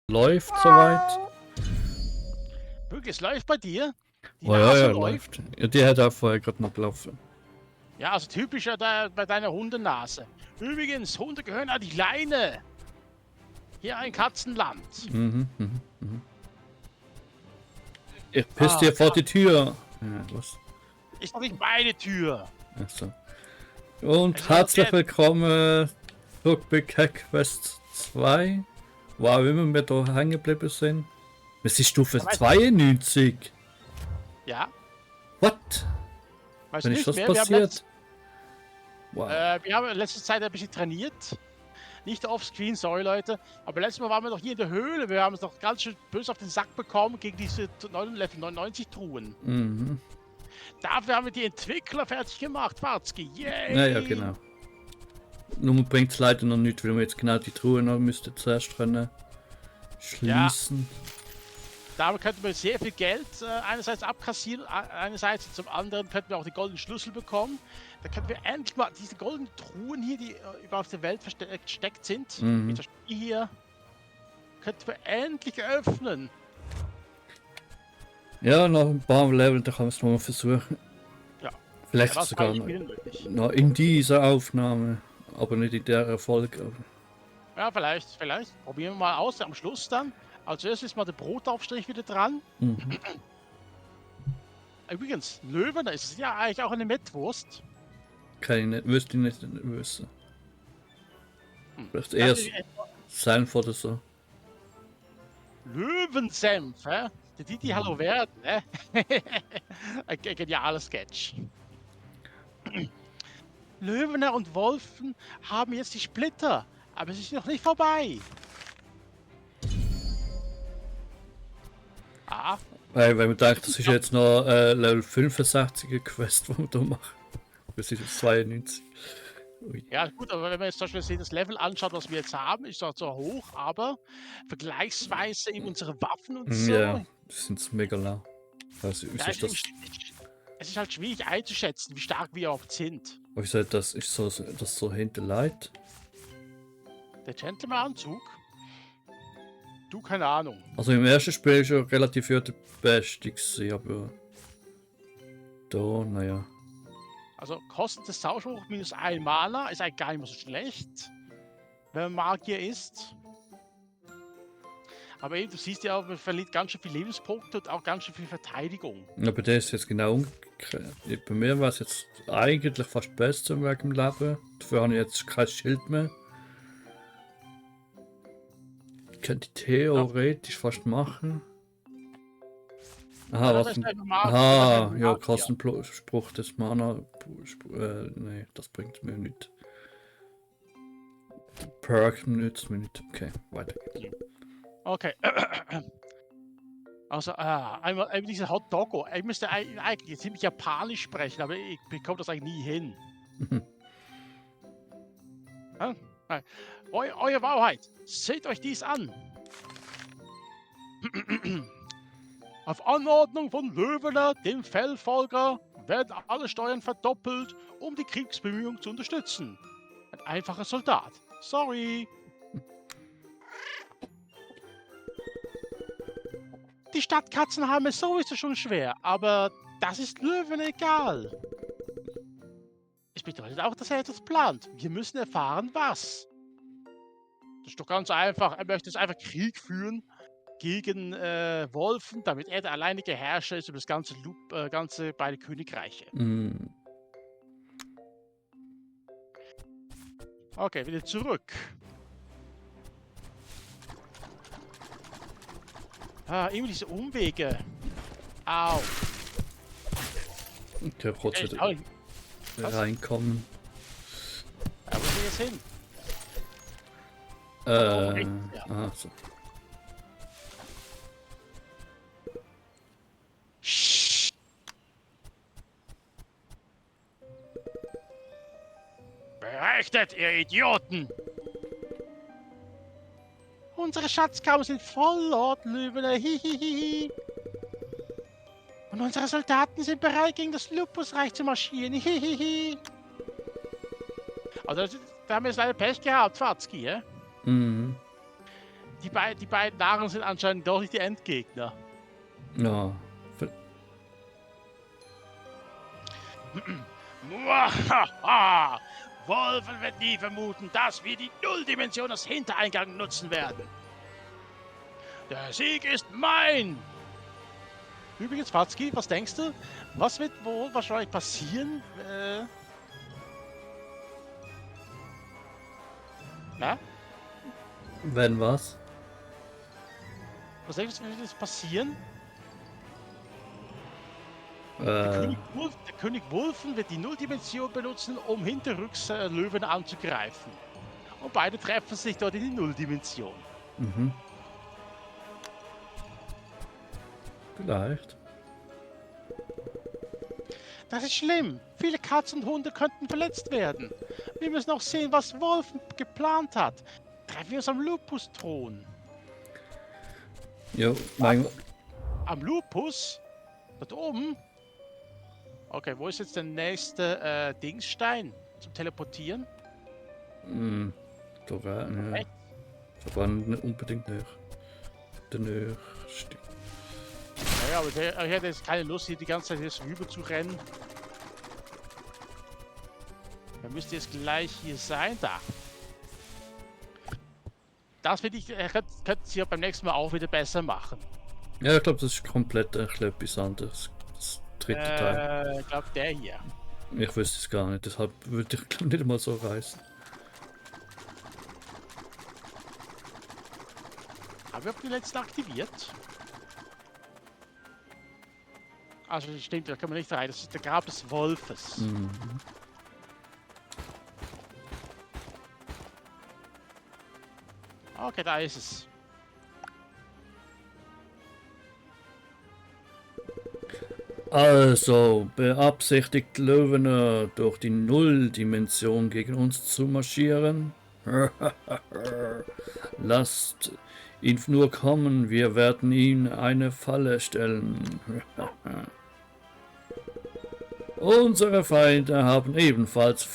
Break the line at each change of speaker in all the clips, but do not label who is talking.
Läuft soweit.
Wirklich, es läuft bei dir? Die
Oh ja,
Nase
ja,
läuft?
läuft. Ja, die hat auch vorher gerade noch gelaufen.
Ja, also typisch bei deiner Hundennase. Übrigens, Hunde gehören an die Leine. Hier ein Katzenland.
Mhm. Ich piss dir vor die Tür. Ja, was?
Ist doch nicht meine Tür.
Achso. Und
Es ist
herzlich
okay.
willkommen zurück bei Hack Quest 2. Wow, immer wir da hängen geblieben sind. Wir sind Stufe 92.
Ja,
What?
weiß
Wenn ist
nicht
das
mehr.
passiert? Wow.
Wir haben in letzter Zeit ein bisschen trainiert. Nicht offscreen, sorry Leute. Aber letztes Mal waren wir doch hier in der Höhle. Wir haben es doch ganz schön böse auf den Sack bekommen gegen diese Level 99 Truhen.
Mhm.
Dafür haben wir die Entwickler fertig gemacht, Warzki. Yay!
Naja, genau. Nur bringt es leider noch nicht, weil wir jetzt genau die Truhe noch müssten zuerst können schließen.
Damit könnten wir sehr viel Geld einerseits abkassieren, einerseits und zum anderen könnten wir auch den goldenen Schlüssel bekommen. Da könnten wir endlich mal diese goldenen Truhen hier, die überall auf der Welt versteckt sind, wie das Spiel hier, könnten wir endlich öffnen.
Ja, noch ein paar Level, da kann man es mal versuchen.
Ja.
Vielleicht
Ja,
sogar
möglich.
noch in dieser Aufnahme, aber nicht in der Folge.
Ja, vielleicht. Probieren wir mal aus, am Schluss dann. Als erstes ist mal der Brotaufstrich wieder dran.
Mhm.
Übrigens, Löwen, das ist ja eigentlich auch eine Mettwurst.
Kann ich nicht, wüsste ich nicht wissen. Vielleicht eher Senf oder so.
Löwensenf, hä? Der Didi Hallo werden, ne? Ein genialer Sketch. Löwener und Wolfen haben jetzt die Splitter, aber es ist noch nicht vorbei. Ah.
Weil man denkt, das ist jetzt noch Level 65er Quest, die wir da machen. Wir sind jetzt 92. Ui.
Ja gut, aber wenn man jetzt zum Beispiel das Level anschaut, was wir jetzt haben, ist doch so hoch, aber vergleichsweise eben unsere Waffen und so.
Ja, die sind mega lau. Also,
Ja,
ist das?
es ist halt schwierig einzuschätzen, wie stark wir überhaupt sind.
Wieso das ist so, das so hinterlegt?
Der Gentleman-Anzug? Du, keine Ahnung.
Also im ersten Spiel ist er relativ der Beste gewesen, aber da, naja.
Also Kosten des Tauschbuchs minus 1 Mana ist eigentlich gar nicht mehr so schlecht, wenn man Magier ist. Aber eben, du siehst ja, man verliert ganz schön viel Lebenspunkte und auch ganz schön viel Verteidigung.
Aber der ist jetzt genau umgekehrt. Bei mir war es jetzt eigentlich fast besser wegen dem Leben. Dafür habe ich jetzt kein Schild mehr. Ich könnte theoretisch fast machen. Aha, was? Aha, ja, Kostenspruch des Mana. Nee, das bringt mir nicht. Perk nützt mir nicht. Okay, weiter geht's.
Okay. Also, einmal diese Hot Doggo. Ich müsste eigentlich ziemlich japanisch sprechen, aber ich bekomme das eigentlich nie hin. Euer Wahrheit, seht euch dies an. Auf Anordnung von Löwener, dem Fellfolger, werden alle Steuern verdoppelt, um die Kriegsbemühungen zu unterstützen. Ein einfacher Soldat. Sorry. Die Stadtkatzen haben es sowieso schon schwer, aber das ist Löwen egal. Es bedeutet auch, dass er etwas plant. Wir müssen erfahren, was. Das ist doch ganz einfach. Er möchte jetzt einfach Krieg führen gegen Wolfen, damit er der alleinige Herrscher ist über das ganze beide Königreiche. Okay, wieder zurück. Immer diese Umwege. Au.
Der kurz wieder reinkommen.
Ja, wo sind wir jetzt hin?
Ah, so.
Berechnet, ihr Idioten! Unsere Schatzkammern sind voll, Lord Löwener, hihihihi. Und unsere Soldaten sind bereit, gegen das Lupusreich zu marschieren, hihihi. Also, da haben wir jetzt leider Pech gehabt, Fatzki, ja? Die beiden Narren sind anscheinend doch nicht die Endgegner.
Ja.
Muahaha! Wolfen wird nie vermuten, dass wir die Nulldimension als Hintereingang nutzen werden. Der Sieg ist mein! Übrigens, Watzki, was denkst du? Was wird wohl wahrscheinlich passieren? Na?
Wenn was?
Was denkst du, wird jetzt passieren?
Äh,
Der König Wulfen wird die Nulldimension benutzen, um hinterrücks Löwen anzugreifen. Und beide treffen sich dort in die Nulldimension.
mhm. Vielleicht.
Das ist schlimm. Viele Katzen und Hunde könnten verletzt werden. Wir müssen auch sehen, was Wolfen geplant hat. Treffen wir uns am Lupus-Thron.
Jo, mein.
Am Lupus? Dort oben? Okay, wo ist jetzt der nächste Dingsstein zum Teleportieren?
Da war, ja.
Echt?
Da war nicht unbedingt der nächste.
Naja, aber ich hätte jetzt keine Lust, hier die ganze Zeit jetzt rüber zu rennen. Dann müsste jetzt gleich hier sein. Da. Das finde ich, könnten sie ja beim nächsten Mal auch wieder besser machen.
Ja, ich glaube, das ist komplett etwas anderes. Das dritte Teil.
Ich glaube, der hier.
Ich wüsste es gar nicht, deshalb würde ich glaub, nicht mal so reißen.
Haben wir den letzten aktiviert? Also stimmt, da können wir nicht rein. Das ist der Grab des Wolfes.
Mhm.
Okay, da ist es.
Also, beabsichtigt Löwener durch die Nulldimension gegen uns zu marschieren? Lasst ihn nur kommen, wir werden ihm eine Falle stellen. Unsere Feinde haben ebenfalls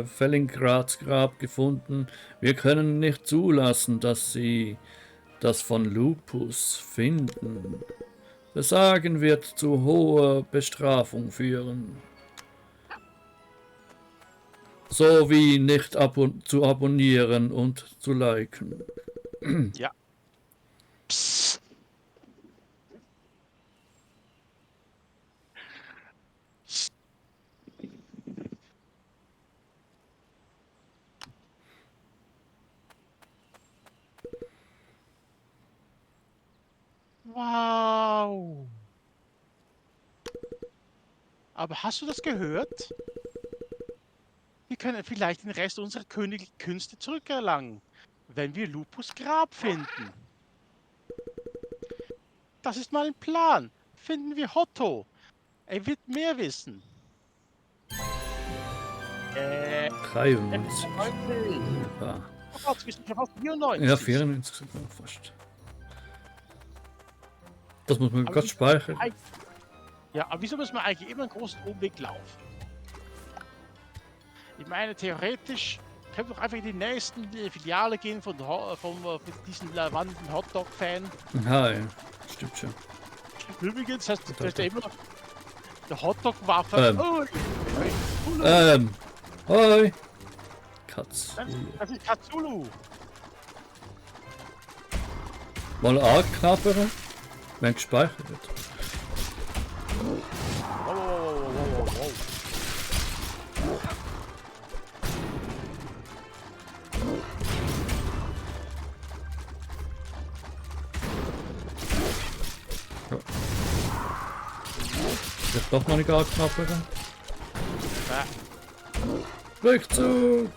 Fellingrads Grab gefunden. Wir können nicht zulassen, dass sie das von Lupus finden. Versagen wird zu hoher Bestrafung führen. Sowie nicht zu abonnieren und zu liken.
Ja. Psst. Wow. Aber hast du das gehört? Wir können vielleicht den Rest unserer königlichen Künste zurückerlangen, wenn wir Lupus Grab finden. Das ist mal ein Plan. Finden wir Hotto. Er wird mehr wissen.
93. Ja,
Oh Gott, wir sind schon fast 94.
ja 94 sogar fast. Das muss man
Aber
gerade speichern.
Ja, aber wieso müssen wir eigentlich immer einen großen Umweg laufen? Ich meine, theoretisch können wir doch einfach in die nächsten Filiale gehen von diesem wandelnden Hotdog-Fan.
Ja, stimmt schon.
Übrigens hast du immer noch eine Hotdog-Waffe.
Hoi. Katz.
Das ist Cthulhu.
Mal anknabbern, wenn gespeichert wird.
Wow.
Ich doch noch nicht anknabbern.
Ja,
Rückzug!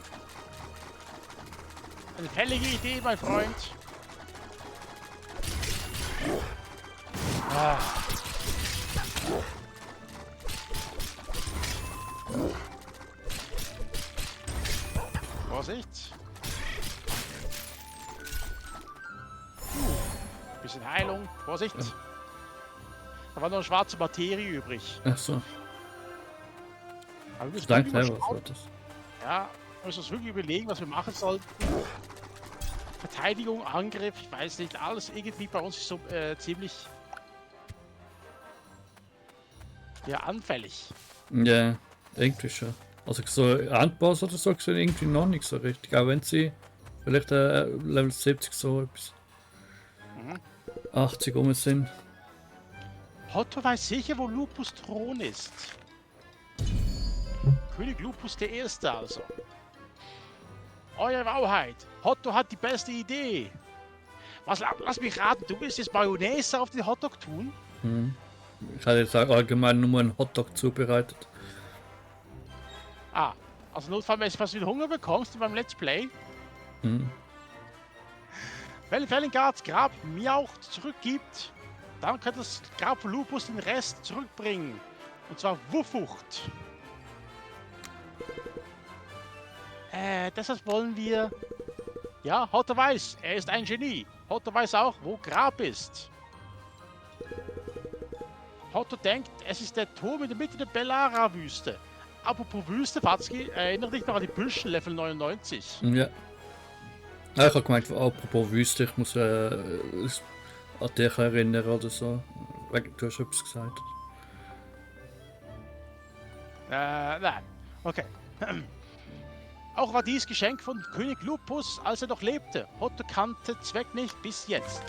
eine fällige Idee, mein Freund. Ah. Vorsicht. Bisschen Heilung. Vorsicht. Da war noch eine schwarze Materie übrig.
Ach so,
Aber wir müssen
danke,
wirklich
was
mal
war das?
Ja, wir müssen uns wirklich überlegen, was wir machen sollten. Verteidigung, Angriff, ich weiß nicht, alles irgendwie bei uns ist so ziemlich ja, anfällig.
Ja, irgendwie schon. Also so Endboss oder so gesehen irgendwie noch nicht so richtig. Auch wenn sie vielleicht Level 70 so etwas. 80 um sind.
Hotto weiß sicher, wo Lupus Thron ist. König Lupus der Erste also. Euer Wauheit, Hotto hat die beste Idee. Lass mich raten, du willst jetzt Mayonnaise auf den Hotdog tun?
Ich hatte jetzt allgemein nur einen Hotdog zubereitet.
Ah, also notfallmäßig, was du wieder Hunger bekommst beim Let's Play. Wenn Fellingards Grab Miaucht zurückgibt, dann kann das Grab von Lupus den Rest zurückbringen. Und zwar Wuffucht. Deshalb wollen wir... Ja, Hotto weiß, er ist ein Genie. Hotto weiß auch, wo Grab ist. Hotto denkt, es ist der Turm in der Mitte der Bellara-Wüste. Apropos Wüste, Fatzki, erinnere dich noch an die Büschen, Level 99.
Ja. Ich habe gemeint, apropos Wüste, ich muss an dich erinnern oder so. Du hast etwas gesagt.
Nein. Okay. Auch war dies Geschenk von König Lupus, als er noch lebte. Hotto kannte Zweck nicht bis jetzt.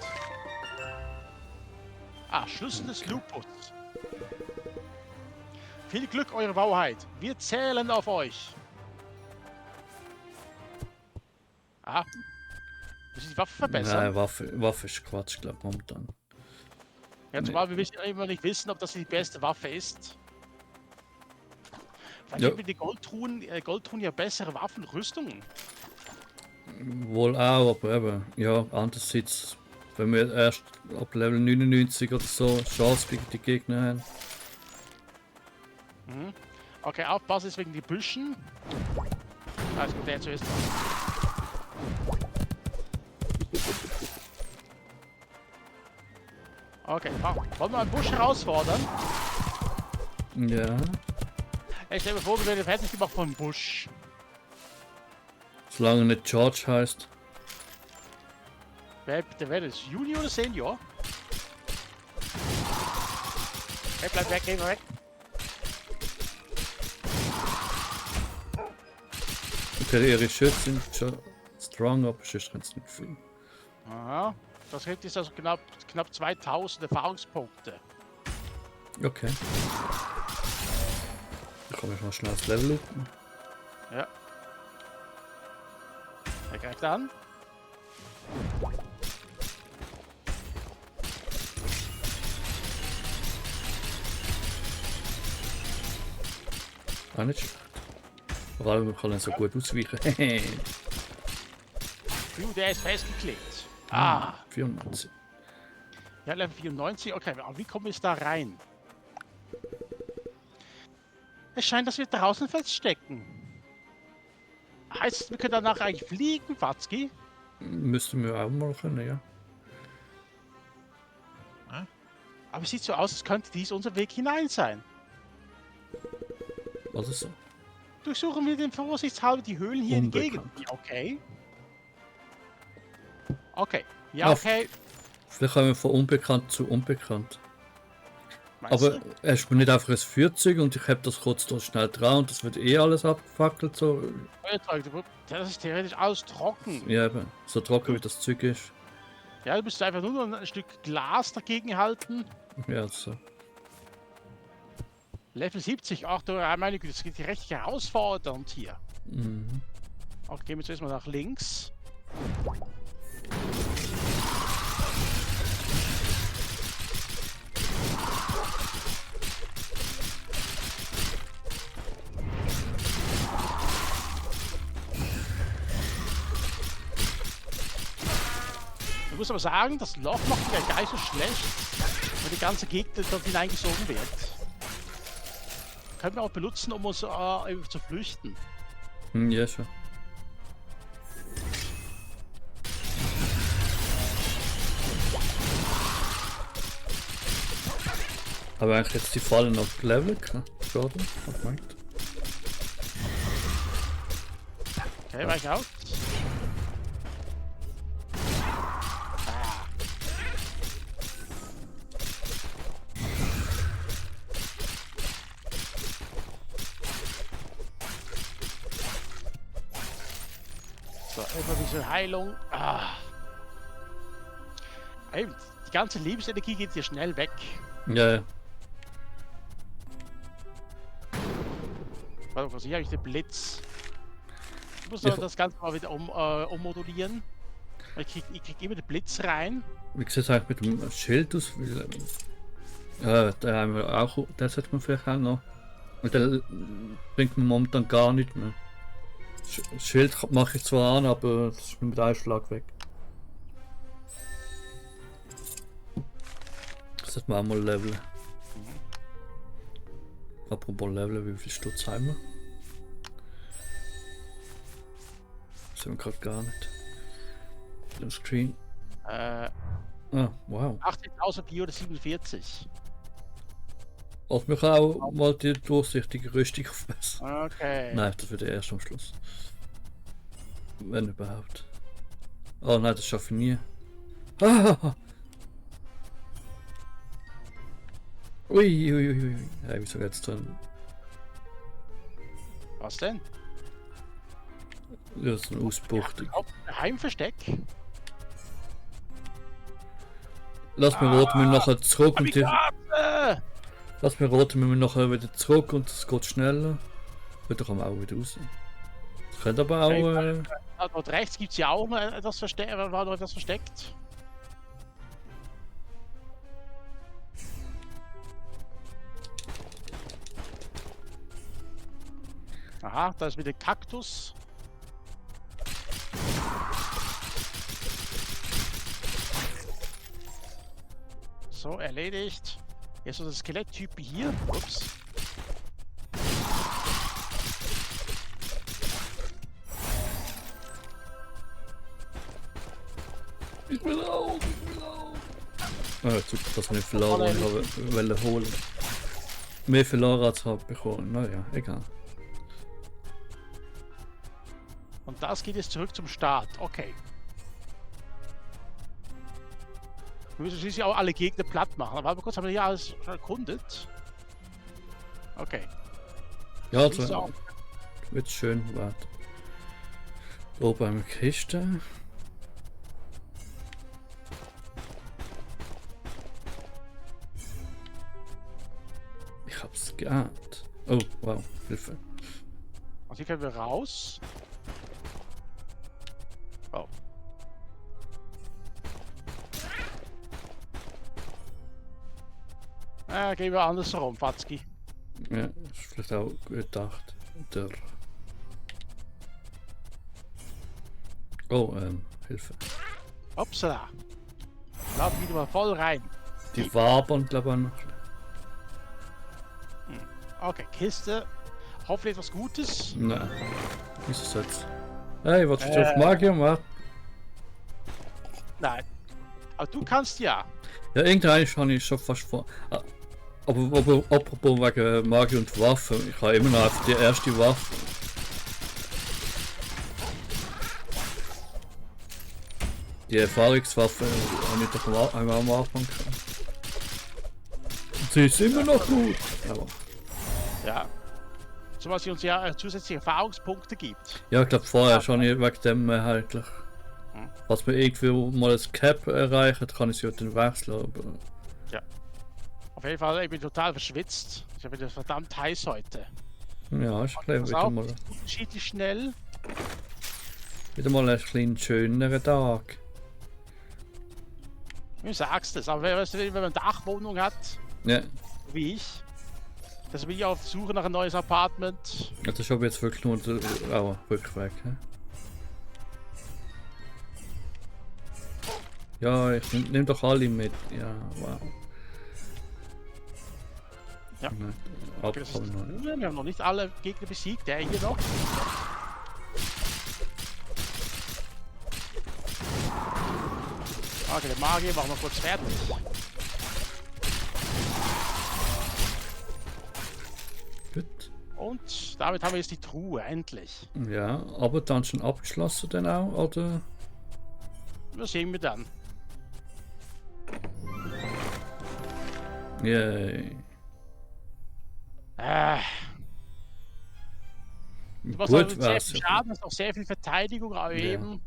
Ah, Schlüssel des Lupus. Viel Glück, eure Wauheit. Wir zählen auf euch. Ah. Muss ich die Waffe verbessern?
Nein, Waffe ist Quatsch, glaube ich, momentan.
Ja, zumal wir immer nicht wissen, ob das die beste Waffe ist. Vielleicht haben wir die Goldtruhen ja bessere Waffen, Rüstungen.
Wohl auch, aber eben, ja, andererseits, wenn wir erst ab Level 99 oder so Chance gegen die Gegner haben.
Okay, aufpassen ist wegen die Büschen. Also gut, der zuerst. Okay, wollen wir einen Busch herausfordern?
Ja.
Ich stelle mir vor, wir werden fertig gemacht von Busch.
Solange nicht George heißt.
Wer das? Junior oder Senior? Hey, bleib weg, geh weg.
Okay, ihre Schüsse sind schon strong, aber sonst können sie nicht viel.
Aha. Das gibt jetzt also knapp 2000 Erfahrungspunkte.
Okay. Da komme ich mal schnell das Level up.
Ja. Er greift an.
Auch nicht schlecht. Vor allem, wir können so gut ausweichen.
Der ist festgeklickt.
94.
Ja, Level 94. Okay, aber wie kommen wir jetzt da rein? Es scheint, dass wir draußen feststecken. Heißt, wir können danach eigentlich fliegen, Watzki?
Müssten wir auch mal können, ja.
Aber es sieht so aus, als könnte dies unser Weg hinein sein.
Also so.
Durchsuchen wir den vorsichtshalber die Höhlen hier in der Gegend.
Unbekannt.
Ja, okay. Okay. Ja, okay.
Vielleicht kommen wir von unbekannt zu unbekannt.
Meinst
Aber
du?
er ist mir nicht einfach ein Führzeug und ich habe das kurz da schnell dran und das wird eh alles abgefackelt. So.
Das ist theoretisch alles trocken.
Ja, eben. So trocken wie das Zeug ist.
Ja, du musst einfach nur noch ein Stück Glas dagegen halten.
Ja, so.
Level 70, ach du meine Güte, das geht recht herausfordernd hier.
Mhm.
Okay, gehen wir zuerst mal nach links. Ich muss aber sagen, das Loch macht ja gar nicht so schlecht, wenn die ganze Gegner dort hineingesogen wird. Können wir auch benutzen, um uns zu flüchten.
Ja, schon. Aber eigentlich jetzt die Fallen noch gelevelt? Schade, was meint?
Okay, weich aus. So, einfach diese Heilung. Ey, die ganze Lebensenergie geht hier schnell weg.
Ja, ja.
Warte, was hier habe ich den Blitz. Ich muss
Ja,
aber das Ganze mal wieder ummodulieren. Ich krieg immer den Blitz rein.
wie sieht es eigentlich mit dem Schild aus? Da haben wir auch, das hat man vielleicht auch noch. Und der bringt man momentan gar nicht mehr. Schild mache ich zwar an, aber das ist mit einem Schlag weg. Das sollte man auch mal leveln. Apropos leveln, wie viel Stutz haben wir? Das sehen wir gerade gar nicht. Im Screen. Ah, wow.
18.447.
Also wir können auch mal die durchsichtige Rüstung aufmessen.
Okay.
Nein, das wird erst am Schluss. Wenn überhaupt. Oh nein, das schaffe ich nie. Ah! Ui, ui, ui, ui. Hey, wieso jetzt drin?
Was denn?
Das ist ein Ausbruch.
Heimversteck?
Lass mir roten, wir nachher zurück und die.
Kamikaze!
Lass mir roten, wir nachher wieder zurück und es geht schneller. Und dann kann man auch wieder raus. Das könnte aber auch.
Dort rechts gibt es ja auch noch etwas versteckt. War noch etwas versteckt? Aha, da ist wieder Kaktus. So, erledigt. Jetzt so das Skeletttyp hier. Ups.
Ich will auch, ich will auch. Ah, super, dass wir nicht verloren haben, wollen holen. Mehr verloren als habe bekommen. Naja, egal.
Und das geht jetzt zurück zum Start. Okay. Wir müssen schließlich auch alle Gegner platt machen. Aber kurz, haben wir hier alles schon erkundet? Okay.
Ja,
Siehst du
also,
auch.
wird schön, warte. Oben eine Kiste. Ich hab's geahnt. Oh, wow, Hilfe.
Und hier können wir raus. Oh. Gehen wir andersrum, Fatzki.
Ja, ist vielleicht auch gedacht. Der. Oh, Hilfe.
Upsala. Lauf wieder mal voll rein.
Die wabern, glaube ich, noch.
Okay, Kiste. Hoffentlich etwas Gutes.
Nein. Ist es jetzt? Hey, was ist auf Magier, wa?
Nein. Aber du kannst ja.
Ja, irgendwann habe ich schon fast vor. Aber apropos wegen Magie und Waffen, ich habe immer noch einfach die erste Waffe. Die Erfahrungswaffe habe ich doch am Anfang gehabt. Und sie ist immer noch gut. Aber,
Ja. So was sie uns ja zusätzliche Erfahrungspunkte gibt.
ja, ich glaube vorher schon wegen dem erhältlich. Was man irgendwie mal das Cap erreicht, kann ich sie ja dann wechseln. Aber
Auf jeden Fall, ich bin total verschwitzt. Ich habe wieder verdammt heiß heute.
ja, ist klar,
Pass auf, unterschiedlich schnell.
wieder mal ein bisschen schönerer Tag.
Du sagst es, aber weißt du, wenn man eine Dachwohnung hat,
Ja,
wie ich, das bin ich auf der Suche nach ein neues Apartment.
das ist aber jetzt wirklich nur der Rückweg. He? Ja, ich nehm doch alle mit. Ja, wow.
Ja.
Nein,
Okay, das ist
abkommen.
wir haben noch nicht alle Gegner besiegt, der hier noch. Okay, der Magier machen wir kurz fertig.
Gut.
Und damit haben wir jetzt die Truhe, endlich.
Ja, aber dann schon abgeschlossen dann auch, oder?
Das sehen wir dann.
Yay.
Du machst
Gut
halt sehr
wär's.
viel Schaden, hast auch sehr viel Verteidigung, aber
Ja.
eben.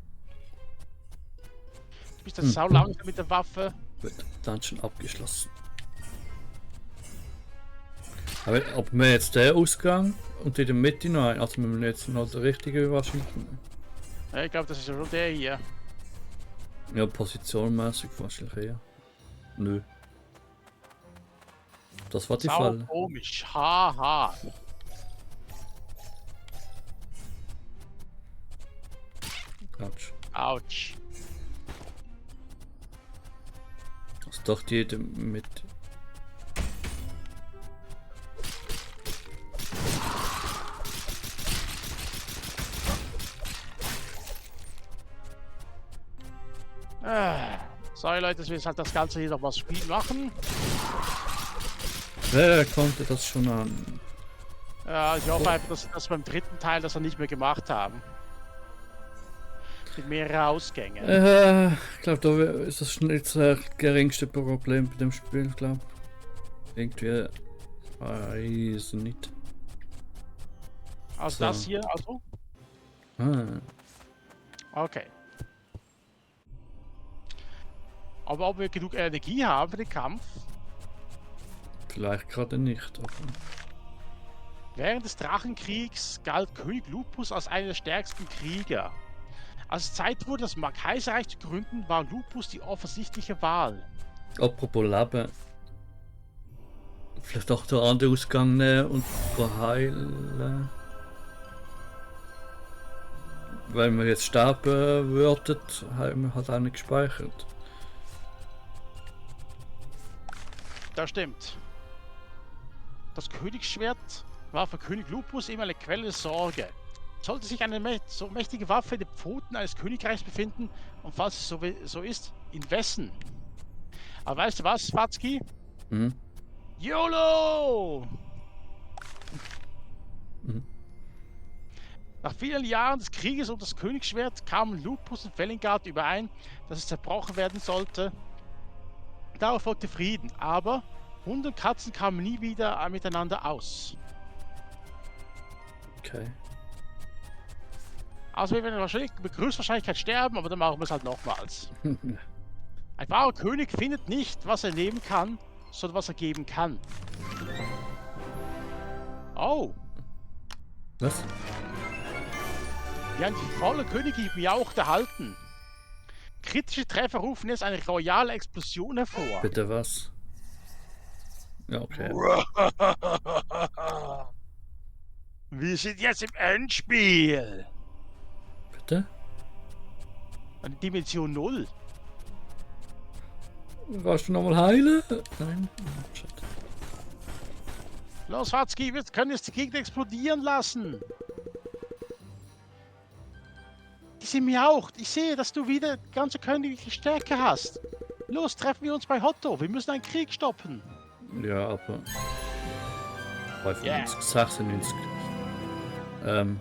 Du bist jetzt sau langsam mit der Waffe.
Gut, Dungeon abgeschlossen. Aber ob wir jetzt den Ausgang und in der Mitte noch ein, also wir müssen jetzt noch den richtigen wahrscheinlich.
Ja, ich glaube, das ist ja schon der hier.
Ja, positionmäßig wahrscheinlich eher. Nö. Das war die
Sau
Falle.
komisch. Haha.
Quatsch.
Autsch.
Also doch jede mit.
Sorry Leute, dass wir jetzt halt das Ganze hier noch mal Spiel machen.
Wer konnte das schon an?
Ja, ich hoffe einfach, dass beim dritten Teil das dann nicht mehr gemacht haben. Mit mehreren Ausgängen.
Ich glaube, da ist das nicht das geringste Problem bei dem Spiel, glaube irgendwie. Weiß nicht.
Also
so.
das hier, also?
Ah,
Okay. Aber ob wir genug Energie haben für den Kampf?
vielleicht gerade nicht. Aber
Während des Drachenkriegs galt König Lupus als einer der stärksten Krieger. Als es Zeit wurde, das Kaiserreich zu gründen, war Lupus die offensichtliche Wahl.
apropos Leben. Vielleicht auch der andere Ausgang nehmen und heilen. Weil wir jetzt sterben würden, haben wir halt auch nicht gespeichert.
Das stimmt. Das Königsschwert war für König Lupus immer eine Quelle der Sorge. Sollte sich eine so mächtige Waffe in den Pfoten eines Königreichs befinden, und falls es so ist, in wessen? Aber weißt du was, Fatzki?
Mhm.
YOLO!
Mhm.
Nach vielen Jahren des Krieges um das Königsschwert kamen Lupus und Felingard überein, dass es zerbrochen werden sollte. Darauf folgte Frieden, aber Hunde und Katzen kamen nie wieder miteinander aus.
Okay.
Also wir werden wahrscheinlich mit größter Wahrscheinlichkeit sterben, aber dann machen wir es halt nochmals. Ein wahrer König findet nicht, was er nehmen kann, sondern was er geben kann. Oh,
Was?
wir haben die volle Königin Miaucht erhalten. Kritische Treffer rufen jetzt eine royale Explosion hervor.
Bitte was? Ja, okay.
Wir sind jetzt im Endspiel.
Bitte?
Eine Dimension 0.
Kannst du nochmal heilen? Nein? Shit.
Los, Fatzki, wir können jetzt die Gegner explodieren lassen. Diese Miaucht, ich sehe, dass du wieder ganze königliche Stärke hast. Los, treffen wir uns bei Hotto. Wir müssen einen Krieg stoppen.
Ja, aber. 95,
Yeah.
96.
Zufrieden?